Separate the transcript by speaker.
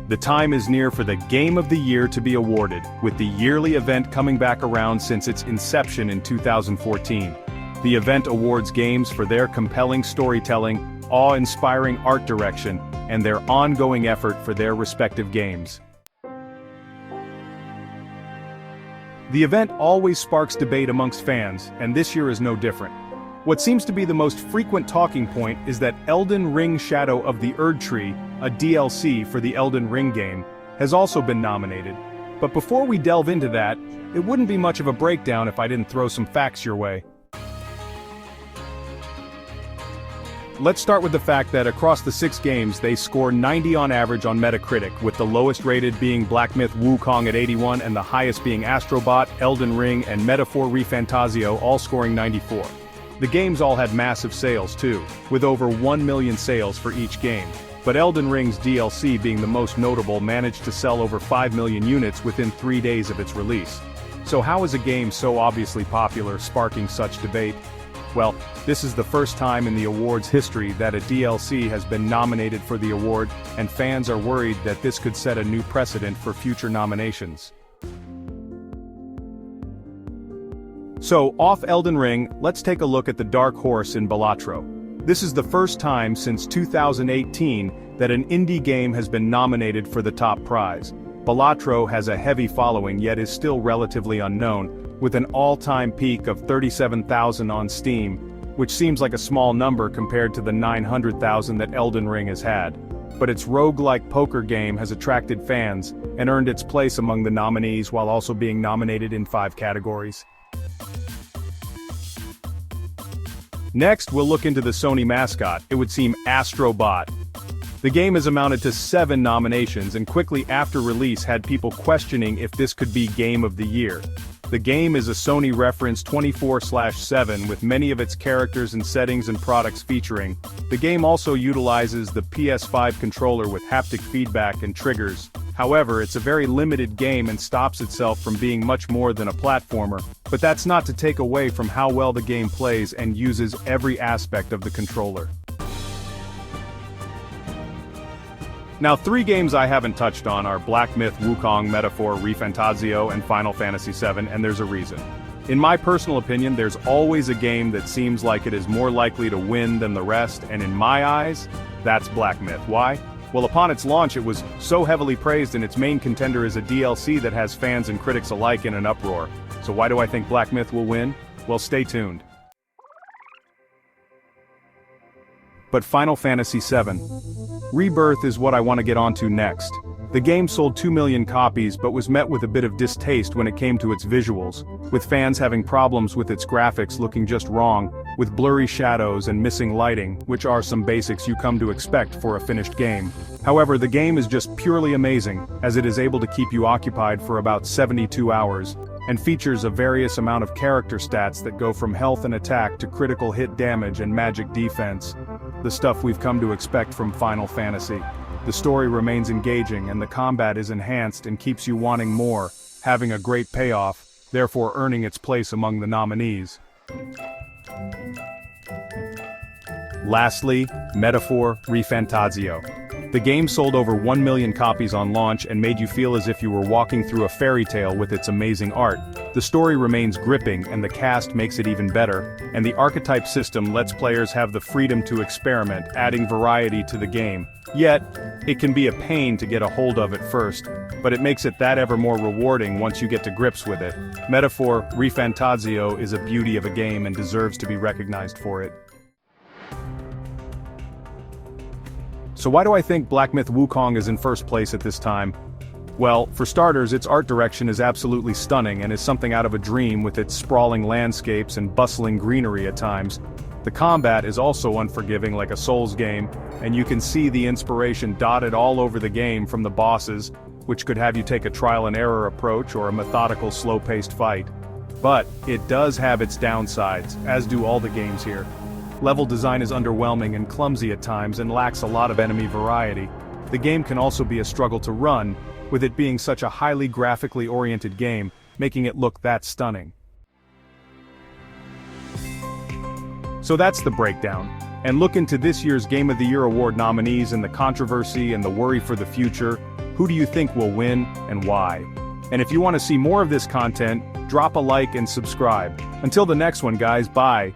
Speaker 1: The time is near for the Game of the Year to be awarded, with the yearly event coming back around since its inception in 2014. The event awards games for their compelling storytelling, awe-inspiring art direction, and their ongoing effort for their respective games. The event always sparks debate amongst fans, and this year is no different. What seems to be the most frequent talking point is that Elden Ring Shadow of the Erdtree, a DLC for the Elden Ring game, has also been nominated. But before we delve into that, it wouldn't be much of a breakdown if I didn't throw some facts your way. Let's start with the fact that across the 6 games they score 90 on average on Metacritic, with the lowest rated being Black Myth Wukong at 81 and the highest being Astrobot, Elden Ring, and Metaphor ReFantazio all scoring 94. The games all had massive sales too, with over 1 million sales for each game, but Elden Ring's DLC being the most notable managed to sell over 5 million units within 3 days of its release. So how is a game so obviously popular sparking such debate? Well, this is the first time in the award's history that a DLC has been nominated for the award, and fans are worried that this could set a new precedent for future nominations. So, off Elden Ring, let's take a look at the dark horse in Balatro. This is the first time since 2018 that an indie game has been nominated for the top prize. Balatro has a heavy following yet is still relatively unknown, with an all-time peak of 37,000 on Steam, which seems like a small number compared to the 900,000 that Elden Ring has had. But its roguelike poker game has attracted fans, and earned its place among the nominees while also being nominated in 5 categories. Next, we'll look into the Sony mascot, it would seem Astrobot. The game has amounted to 7 nominations and quickly after release had people questioning if this could be Game of the Year. The game is a Sony reference 24/7 with many of its characters and settings and products featuring. The game also utilizes the PS5 controller with haptic feedback and triggers. However, it's a very limited game and stops itself from being much more than a platformer, but that's not to take away from how well the game plays and uses every aspect of the controller. Now 3 games I haven't touched on are Black Myth Wukong, Metaphor ReFantazio, and Final Fantasy VII, and there's a reason. In my personal opinion, there's always a game that seems like it is more likely to win than the rest, and in my eyes, that's Black Myth. Why? Well, upon its launch it was so heavily praised and its main contender is a DLC that has fans and critics alike in an uproar. So why do I think Black Myth will win? Well, stay tuned. But Final Fantasy VII. Rebirth is what I want to get onto next. The game sold 2 million copies but was met with a bit of distaste when it came to its visuals, with fans having problems with its graphics looking just wrong, with blurry shadows and missing lighting, which are some basics you come to expect for a finished game. However, the game is just purely amazing, as it is able to keep you occupied for about 72 hours, and features a various amount of character stats that go from health and attack to critical hit damage and magic defense. The stuff we've come to expect from Final Fantasy. The story remains engaging and the combat is enhanced and keeps you wanting more, having a great payoff, therefore earning its place among the nominees. Lastly, Metaphor ReFantazio. The game sold over 1 million copies on launch and made you feel as if you were walking through a fairy tale with its amazing art. The story remains gripping and the cast makes it even better, and the archetype system lets players have the freedom to experiment, adding variety to the game. Yet, it can be a pain to get a hold of at first, but it makes it that ever more rewarding once you get to grips with it. Metaphor ReFantazio is a beauty of a game and deserves to be recognized for it. So why do I think Black Myth Wukong is in first place at this time? Well, for starters, its art direction is absolutely stunning and is something out of a dream with its sprawling landscapes and bustling greenery at times. The combat is also unforgiving like a Souls game, and you can see the inspiration dotted all over the game from the bosses, which could have you take a trial and error approach or a methodical slow-paced fight. But it does have its downsides, as do all the games here. Level design is underwhelming and clumsy at times and lacks a lot of enemy variety. The game can also be a struggle to run, with it being such a highly graphically oriented game, making it look that stunning. So that's the breakdown. And look into this year's Game of the Year award nominees and the controversy and the worry for the future. Who do you think will win, and why? And if you want to see more of this content, drop a like and subscribe. Until the next one guys, bye.